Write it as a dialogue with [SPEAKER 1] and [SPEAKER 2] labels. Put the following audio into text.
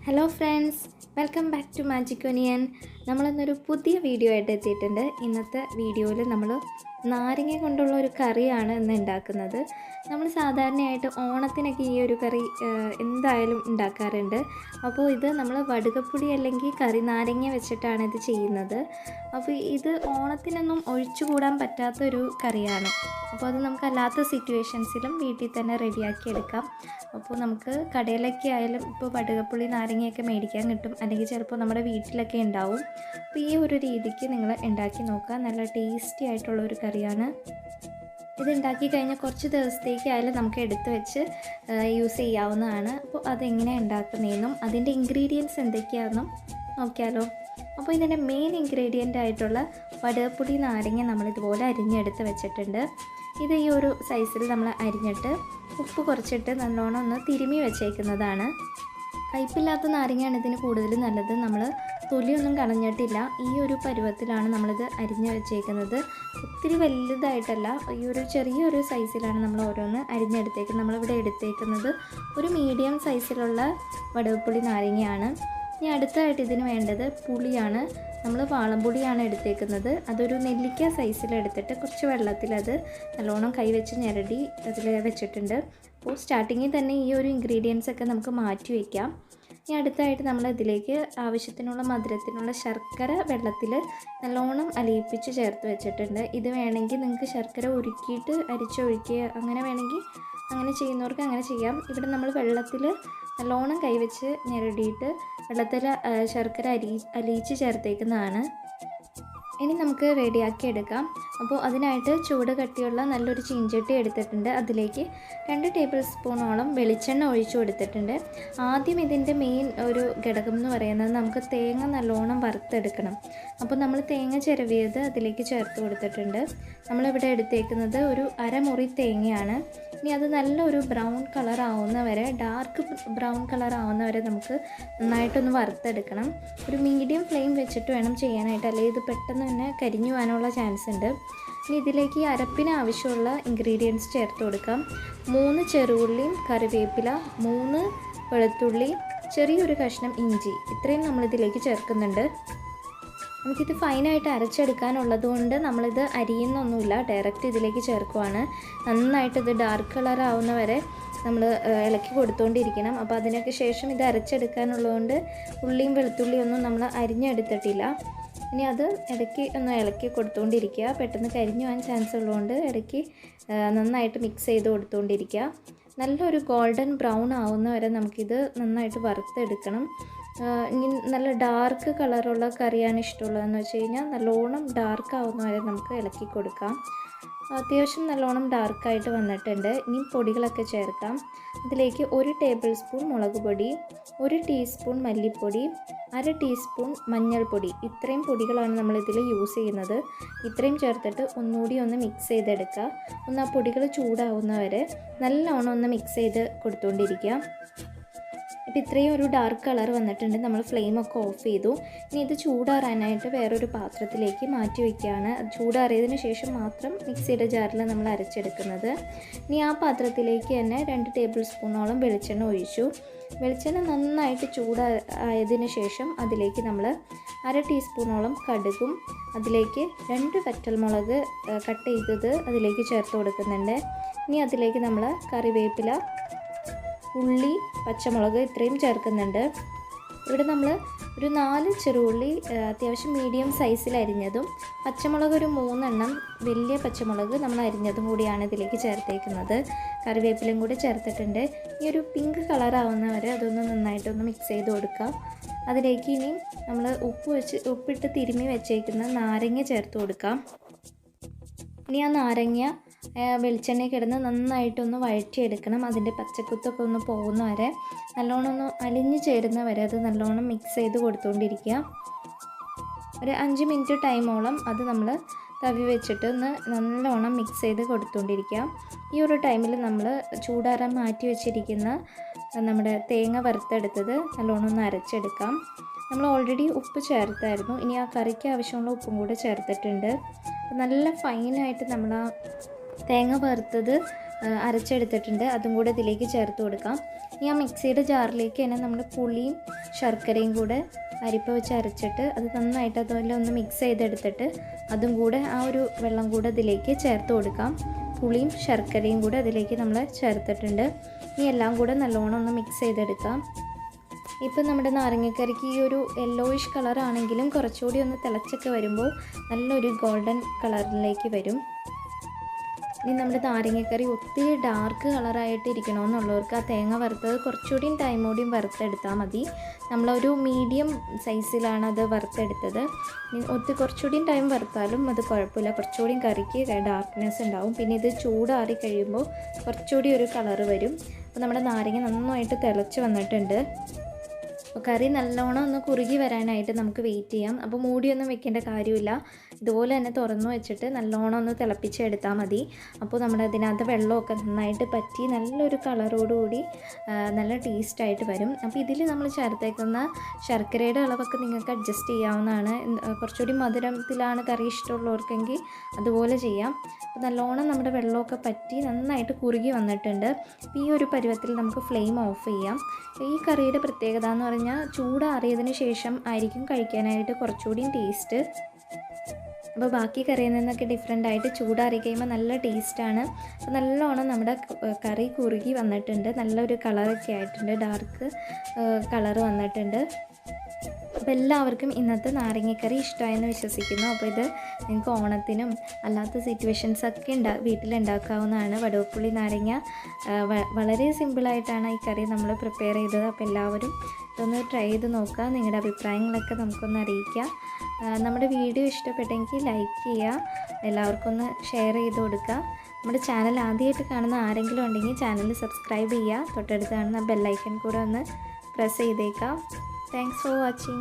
[SPEAKER 1] Hello friends, welcome back to magic onion. നമ്മളിന്നൊരു പുതിയ video ആയിട്ട് എത്തിയിട്ടുണ്ട്. ഇന്നത്തെ വീഡിയോയിൽ നമ്മൾ നാരങ്ങ കൊണ്ടുള്ള ഒരു കറിയാണ് ഇന്ന് ഉണ്ടാക്കുന്നത്. നമ്മൾ സാധാരണയായിട്ട് ഓണത്തിനൊക്കെ ഈ ഒരു കറി എന്തായാലും ഉണ്ടാക്കാറുണ്ട്. അപ്പോൾ ഇത് നമ്മൾ വടുകപ്പുളി അല്ലെങ്കിൽ കറി നാരങ്ങ വെച്ചിട്ടാണ് ഇത് ചെയ്യുന്നത്. അപ്പോൾ ഇത് ഓണത്തിനൊന്നും ഒഴിച്ചുകൂടാൻ പറ്റാത്തൊരു കറിയാണ്. അപ്പോൾ അത് നമുക്ക് അല്ലാത്ത സിറ്റുവേഷൻസിലും വീട്ടിൽ തന്നെ റെഡിയാക്കി എടുക്കാം. അപ്പോൾ നമുക്ക് കടയിലൊക്കെ ആയാലും ഇപ്പോൾ വടുകപ്പുളി നാരങ്ങയൊക്കെ മേടിക്കാൻ കിട്ടും, അല്ലെങ്കിൽ ചിലപ്പോൾ നമ്മുടെ വീട്ടിലൊക്കെ ഉണ്ടാവും. അപ്പോൾ ഈ ഒരു രീതിക്ക് നിങ്ങൾ ഉണ്ടാക്കി നോക്കുക. നല്ല ടേസ്റ്റി ആയിട്ടുള്ള ഒരു കറിയാണ്. ഇത് ഉണ്ടാക്കി കഴിഞ്ഞാൽ കുറച്ച് ദിവസത്തേക്കായാലും നമുക്ക് എടുത്ത് വെച്ച് യൂസ് ചെയ്യാവുന്നതാണ്. അപ്പോൾ അതെങ്ങനെ ഉണ്ടാക്കുന്നതെന്നും അതിൻ്റെ ഇൻഗ്രീഡിയൻസ് എന്തൊക്കെയാണെന്നും നോക്കിയാലോ. അപ്പോൾ ഇതിൻ്റെ മെയിൻ ഇൻഗ്രീഡിയൻ്റ് ആയിട്ടുള്ള വടുകപ്പുളി നാരങ്ങ നമ്മളിതുപോലെ അരിഞ്ഞെടുത്ത് വെച്ചിട്ടുണ്ട്. ഇത് ഈ ഒരു സൈസിൽ നമ്മൾ അരിഞ്ഞിട്ട് ഉപ്പ് കുറച്ചിട്ട് നല്ലോണം ഒന്ന് തിരുമ്മി വെച്ചേക്കുന്നതാണ്. കയ്പില്ലാത്ത നാരങ്ങയാണ് ഇതിന് കൂടുതൽ നല്ലത്. നമ്മൾ തൊലിയൊന്നും കളഞ്ഞിട്ടില്ല. ഈ ഒരു പരുവത്തിലാണ് നമ്മളിത് അരിഞ്ഞ് വെച്ചേക്കുന്നത്. ഒത്തിരി വലുതായിട്ടല്ല, ഈ ഒരു ചെറിയൊരു സൈസിലാണ് നമ്മൾ ഓരോന്ന് അരിഞ്ഞെടുത്തേക്കുന്നത്. നമ്മളിവിടെ എടുത്തേക്കുന്നത് ഒരു മീഡിയം സൈസിലുള്ള വടുകപ്പുളി നാരങ്ങയാണ്. ഇനി അടുത്തായിട്ട് ഇതിന് വേണ്ടത് പുളിയാണ്. നമ്മൾ വാളംപുളിയാണ് എടുത്തേക്കുന്നത്. അതൊരു നെല്ലിക്ക സൈസിലെടുത്തിട്ട് കുറച്ച് വെള്ളത്തിൽ അത് നല്ലോണം കൈവച്ച് ഞെരടി അതിൽ വെച്ചിട്ടുണ്ട്. അപ്പോൾ സ്റ്റാർട്ടിങ്ങിൽ തന്നെ ഈ ഒരു ഇൻഗ്രീഡിയൻസ് ഒക്കെ നമുക്ക് മാറ്റി വയ്ക്കാം. ഇനി അടുത്തായിട്ട് നമ്മൾ ഇതിലേക്ക് ആവശ്യത്തിനുള്ള മധുരത്തിനുള്ള ശർക്കര വെള്ളത്തിൽ നല്ലോണം അലിയിപ്പിച്ച് ചേർത്ത് വെച്ചിട്ടുണ്ട്. ഇത് വേണമെങ്കിൽ നിങ്ങൾക്ക് ശർക്കര ഉരുക്കിയിട്ട് അരിച്ചൊഴിക്കുക, അങ്ങനെ വേണമെങ്കിൽ അങ്ങനെ ചെയ്യുന്നവർക്ക് അങ്ങനെ ചെയ്യാം. ഇവിടെ നമ്മൾ വെള്ളത്തിൽ നല്ലോണം കൈവച്ച് ഞെരടിയിട്ട് വെള്ളത്തിൽ ശർക്കര അലിയിച്ച് ചേർത്തേക്കുന്നതാണ്. ഇനി നമുക്ക് റെഡിയാക്കി എടുക്കാം. അപ്പോൾ അതിനായിട്ട് ചൂട് കട്ടിയുള്ള നല്ലൊരു ചീഞ്ചട്ടി എടുത്തിട്ടുണ്ട്. അതിലേക്ക് 2 ടേബിൾ സ്പൂണോളം വെളിച്ചെണ്ണ ഒഴിച്ചു കൊടുത്തിട്ടുണ്ട്. ആദ്യം ഇതിൻ്റെ മെയിൻ ഒരു ഘടകം എന്ന് പറയുന്നത് നമുക്ക് തേങ്ങ നല്ലോണം വറുത്തെടുക്കണം. അപ്പോൾ നമ്മൾ തേങ്ങ ചിരവിയത് അതിലേക്ക് ചേർത്ത് കൊടുത്തിട്ടുണ്ട്. നമ്മളിവിടെ എടുത്തേക്കുന്നത് ഒരു അരമുറി തേങ്ങയാണ്. ഇനി അത് നല്ലൊരു ബ്രൗൺ കളർ ആവുന്ന വരെ, ഡാർക്ക് ബ്രൗൺ കളർ ആവുന്ന വരെ നമുക്ക് നന്നായിട്ടൊന്ന് വറുത്തെടുക്കണം. ഒരു മീഡിയം ഫ്ലെയിം വെച്ചിട്ട് വേണം ചെയ്യാനായിട്ട്, അല്ലെങ്കിൽ ഇത് പെട്ടെന്ന് തന്നെ കരിഞ്ഞു പോകാനുള്ള ചാൻസ് ഉണ്ട്. ഇനി ഇതിലേക്ക് ഈ അരപ്പിന് ആവശ്യമുള്ള ഇൻഗ്രീഡിയൻസ് ചേർത്ത് കൊടുക്കാം. 3 ചെറുള്ളിയും കറിവേപ്പില, 3 വെളുത്തുള്ളി, ചെറിയൊരു കഷ്ണം ഇഞ്ചി, ഇത്രയും നമ്മളിതിലേക്ക് ചേർക്കുന്നുണ്ട്. നമുക്കിത് ഫൈനായിട്ട് അരച്ചെടുക്കാനുള്ളത് കൊണ്ട് നമ്മളിത് അരിയുന്നൊന്നുമില്ല, ഡയറക്റ്റ് ഇതിലേക്ക് ചേർക്കുവാണ്. നന്നായിട്ട് ഇത് ഡാർക്ക് കളർ ആവുന്ന വരെ നമ്മൾ ഇളക്കി കൊടുത്തുകൊണ്ടിരിക്കണം. അപ്പോൾ അതിനൊക്കെ ശേഷം ഇത് അരച്ചെടുക്കാനുള്ളതുകൊണ്ട് ഉള്ളിയും വെളുത്തുള്ളിയും ഒന്നും നമ്മൾ അരിഞ്ഞെടുത്തിട്ടില്ല. ഇനി അത് ഇടയ്ക്ക് ഒന്ന് ഇളക്കി കൊടുത്തുകൊണ്ടിരിക്കുക. പെട്ടെന്ന് കരിഞ്ഞു പോകാൻ ചാൻസ് ഉള്ളതുകൊണ്ട് ഇടയ്ക്ക് നന്നായിട്ട് മിക്സ് ചെയ്ത് കൊടുത്തുകൊണ്ടിരിക്കുക. നല്ലൊരു ഗോൾഡൻ ബ്രൗൺ ആവുന്ന വരെ നമുക്കിത് നന്നായിട്ട് വറുത്തെടുക്കണം. ഇനി നല്ല ഡാർക്ക് കളറുള്ള കറിയാണ് ഇഷ്ടമുള്ളതെന്ന് വെച്ച് കഴിഞ്ഞാൽ നല്ലോണം ഡാർക്ക് ആവുന്ന വരെ നമുക്ക് ഇളക്കി കൊടുക്കാം. അത്യാവശ്യം നല്ലോണം ഡാർക്കായിട്ട് വന്നിട്ടുണ്ട്. ഇനി പൊടികളൊക്കെ ചേർക്കാം. അതിലേക്ക് 1 ടേബിൾ സ്പൂൺ മുളക് പൊടി, 1 ടീസ്പൂൺ മല്ലിപ്പൊടി, 1/2 ടീസ്പൂൺ മഞ്ഞൾപ്പൊടി, ഇത്രയും പൊടികളാണ് നമ്മളിതിൽ യൂസ് ചെയ്യുന്നത്. ഇത്രയും ചേർത്തിട്ട് ഒന്നുകൂടി ഒന്ന് മിക്സ് ചെയ്തെടുക്കുക. ആ പൊടികൾ ചൂടാവുന്നവരെ നല്ലോണം ഒന്ന് മിക്സ് ചെയ്ത് കൊടുത്തുകൊണ്ടിരിക്കുക. ഇപ്പോൾ ഇത്രയും ഒരു ഡാർക്ക് കളർ വന്നിട്ടുണ്ട്. നമ്മൾ ഫ്ലെയിമൊക്കെ ഓഫ് ചെയ്തു. ഇനി ഇത് ചൂടാറാനായിട്ട് വേറൊരു പാത്രത്തിലേക്ക് മാറ്റി വയ്ക്കുകയാണ്. ചൂടാറിയതിന് ശേഷം മാത്രം മിക്സിയുടെ ജാറിൽ നമ്മൾ അരച്ചെടുക്കുന്നത്. ഇനി ആ പാത്രത്തിലേക്ക് തന്നെ 2 ടേബിൾ സ്പൂണോളം വെളിച്ചെണ്ണ ഒഴിച്ചു. വെളിച്ചെണ്ണ നന്നായിട്ട് ചൂടായതിന് ശേഷം അതിലേക്ക് നമ്മൾ 1/2 ടീസ്പൂണോളം കടുകും, അതിലേക്ക് 2 വറ്റൽമുളക് കട്ട് ചെയ്തത് അതിലേക്ക് ചേർത്ത് കൊടുക്കുന്നുണ്ട്. ഇനി അതിലേക്ക് നമ്മൾ കറിവേപ്പില, ഉള്ളി, പച്ചമുളക് ഇത്രയും ചേർക്കുന്നുണ്ട്. ഇവിടെ നമ്മൾ ഒരു 4 ചെറുള്ളി അത്യാവശ്യം മീഡിയം സൈസിൽ അരിഞ്ഞതും, പച്ചമുളക് ഒരു 3 എണ്ണം വലിയ പച്ചമുളക് നമ്മൾ അരിഞ്ഞതും കൂടിയാണ് ഇതിലേക്ക് ചേർത്തേക്കുന്നത്. കറിവേപ്പിലയും കൂടി ചേർത്തിട്ടുണ്ട്. ഈ ഒരു പിങ്ക് കളർ ആവുന്ന വരെ അതൊന്ന് നന്നായിട്ടൊന്ന് മിക്സ് ചെയ്ത് കൊടുക്കുക. അതിലേക്ക് ഇനിയും നമ്മൾ ഉപ്പിട്ട് തിരുമ്മി വെച്ചേക്കുന്ന നാരങ്ങ ചേർത്ത് കൊടുക്കാം. ഇനി ആ നാരങ്ങ വെളിച്ചെണ്ണയിൽ കിടന്ന് നന്നായിട്ടൊന്ന് വഴറ്റിയെടുക്കണം. അതിൻ്റെ പച്ചക്കുത്തൊക്കെ ഒന്ന് പോകുന്ന വരെ, നല്ലോണം ഒന്ന് അലിഞ്ഞു ചേരുന്ന വരെ അത് നല്ലോണം മിക്സ് ചെയ്ത് കൊടുത്തുകൊണ്ടിരിക്കുക. ഒരു 5 മിനിറ്റ് ടൈമോളം അത് നമ്മൾ തവി വെച്ചിട്ട് ഒന്ന് നല്ലോണം മിക്സ് ചെയ്ത് കൊടുത്തുകൊണ്ടിരിക്കുക. ഈ ഒരു ടൈമിൽ നമ്മൾ ചൂടാറാൻ മാറ്റി വെച്ചിരിക്കുന്ന നമ്മുടെ തേങ്ങ വറുത്തെടുത്തത് നല്ലോണം ഒന്ന് അരച്ചെടുക്കാം. നമ്മൾ ഓൾറെഡി ഉപ്പ് ചേർത്തായിരുന്നു. ഇനി ആ കറിക്ക് ആവശ്യമുള്ള ഉപ്പും കൂടെ ചേർത്തിട്ടുണ്ട്. നല്ല ഫൈനായിട്ട് നമ്മൾ ആ തേങ്ങ വറുത്തത് അരച്ചെടുത്തിട്ടുണ്ട്. അതും കൂടെ ഇതിലേക്ക് ചേർത്ത് കൊടുക്കാം. ഈ ആ മിക്സിയുടെ ജാറിലേക്ക് തന്നെ നമ്മൾ പുളിയും ശർക്കരയും കൂടെ അരിപ്പ വെച്ച് അരച്ചിട്ട് അത് നന്നായിട്ട് അതുപോലെ ഒന്ന് മിക്സ് ചെയ്തെടുത്തിട്ട് അതും കൂടെ ആ ഒരു വെള്ളം കൂടെ അതിലേക്ക് ചേർത്ത് കൊടുക്കാം. പുളിയും ശർക്കരയും കൂടെ അതിലേക്ക് നമ്മൾ ചേർത്തിട്ടുണ്ട്. ഇനി എല്ലാം കൂടെ നല്ലോണം ഒന്ന് മിക്സ് ചെയ്തെടുക്കാം. ഇപ്പം നമ്മുടെ നാരങ്ങക്കറിക്ക് ഈ ഒരു യെല്ലോയിഷ് കളറാണെങ്കിലും കുറച്ചുകൂടി ഒന്ന് തിളച്ചൊക്കെ വരുമ്പോൾ നല്ലൊരു ഗോൾഡൻ കളറിലേക്ക് വരും. ഇനി നമ്മുടെ നാരങ്ങക്കറി ഒത്തിരി ഡാർക്ക് കളറായിട്ട് ഇരിക്കണമെന്നുള്ളവർക്ക് ആ തേങ്ങ വറുത്തത് കുറച്ചുകൂടിയും ടൈമോടെയും വറുത്തെടുത്താൽ മതി. നമ്മളൊരു മീഡിയം സൈസിലാണ് അത് വറുത്തെടുത്തത്. കുറച്ചുകൂടിയും ടൈം വറുത്താലും അത് കുഴപ്പമില്ല, കുറച്ചുകൂടിയും കറിക്ക് ഡാർക്ക്നെസ് ഉണ്ടാവും. പിന്നെ ഇത് ചൂടാറി കഴിയുമ്പോൾ കുറച്ചുകൂടി ഒരു കളറ് വരും. അപ്പോൾ നമ്മുടെ നാരങ്ങ നന്നായിട്ട് തിളച്ച് വന്നിട്ടുണ്ട്. അപ്പോൾ കറി നല്ലോണം ഒന്ന് കുറുകി വരാനായിട്ട് നമുക്ക് വെയിറ്റ് ചെയ്യാം. അപ്പോൾ മൂടിയൊന്നും വെക്കേണ്ട കാര്യമില്ല, ഇതുപോലെ തന്നെ തുറന്നു വെച്ചിട്ട് നല്ലോണം ഒന്ന് തിളപ്പിച്ചെടുത്താൽ മതി. അപ്പോൾ നമ്മുടെ അതിനകത്ത് വെള്ളമൊക്കെ നന്നായിട്ട് പറ്റി നല്ലൊരു കളറോടുകൂടി നല്ല ടേസ്റ്റായിട്ട് വരും. അപ്പോൾ ഇതിൽ നമ്മൾ ചേർത്തേക്കുന്ന ശർക്കരയുടെ അളവൊക്കെ നിങ്ങൾക്ക് അഡ്ജസ്റ്റ് ചെയ്യാവുന്നതാണ്. കുറച്ചുകൂടി മധുരത്തിലാണ് കറി ഇഷ്ടമുള്ളവർക്കെങ്കിൽ അതുപോലെ ചെയ്യാം. അപ്പോൾ നല്ലോണം നമ്മുടെ വെള്ളമൊക്കെ പറ്റി നന്നായിട്ട് കുറുകി വന്നിട്ടുണ്ട്. അപ്പോൾ ഈ ഒരു പരുവത്തിൽ നമുക്ക് ഫ്ലെയിം ഓഫ് ചെയ്യാം. ഈ കറിയുടെ പ്രത്യേകത എന്ന് പറഞ്ഞാൽ ചൂടാറിയതിന് ശേഷം ആയിരിക്കും കഴിക്കാനായിട്ട് കുറച്ചുകൂടിയും ടേസ്റ്റ്. അപ്പോൾ ബാക്കി കറിയിൽ നിന്നൊക്കെ ഡിഫറെൻ്റ് ആയിട്ട് ചൂടാറി കഴിയുമ്പോൾ നല്ല ടേസ്റ്റാണ്. അപ്പോൾ നല്ലോണം നമ്മുടെ കറി കുറുകി വന്നിട്ടുണ്ട്, നല്ലൊരു കളറൊക്കെ ആയിട്ടുണ്ട്, ഡാർക്ക് കളറ് വന്നിട്ടുണ്ട്. അപ്പോൾ എല്ലാവർക്കും ഇന്നത്തെ നാരങ്ങക്കറി ഇഷ്ടമായെന്ന് വിശ്വസിക്കുന്നു. അപ്പോൾ ഇത് നിങ്ങൾക്ക് ഓണത്തിനും അല്ലാത്ത സിറ്റുവേഷൻസൊക്കെ വീട്ടിലുണ്ടാക്കാവുന്നതാണ്. വടുവപ്പുളി നാരങ്ങ വളരെ സിമ്പിളായിട്ടാണ് ഈ കറി നമ്മൾ പ്രിപ്പയർ ചെയ്തത്. അപ്പോൾ എല്ലാവരും ഇതൊന്ന് ട്രൈ ചെയ്ത് നോക്കുക, നിങ്ങളുടെ അഭിപ്രായങ്ങളൊക്കെ നമുക്കൊന്ന് അറിയിക്കുക. നമ്മുടെ വീഡിയോ ഇഷ്ടപ്പെട്ടെങ്കിൽ ലൈക്ക് ചെയ്യുക, എല്ലാവർക്കും ഒന്ന് ഷെയർ ചെയ്ത് കൊടുക്കുക. നമ്മുടെ ചാനൽ ആദ്യമായിട്ട് കാണുന്ന ആരെങ്കിലും ഉണ്ടെങ്കിൽ ചാനൽ സബ്സ്ക്രൈബ് ചെയ്യുക, തൊട്ടടുത്ത് കാണുന്ന ബെല്ലൈക്കൺ കൂടെ ഒന്ന് പ്രസ് ചെയ്തേക്കാം. Thanks for watching.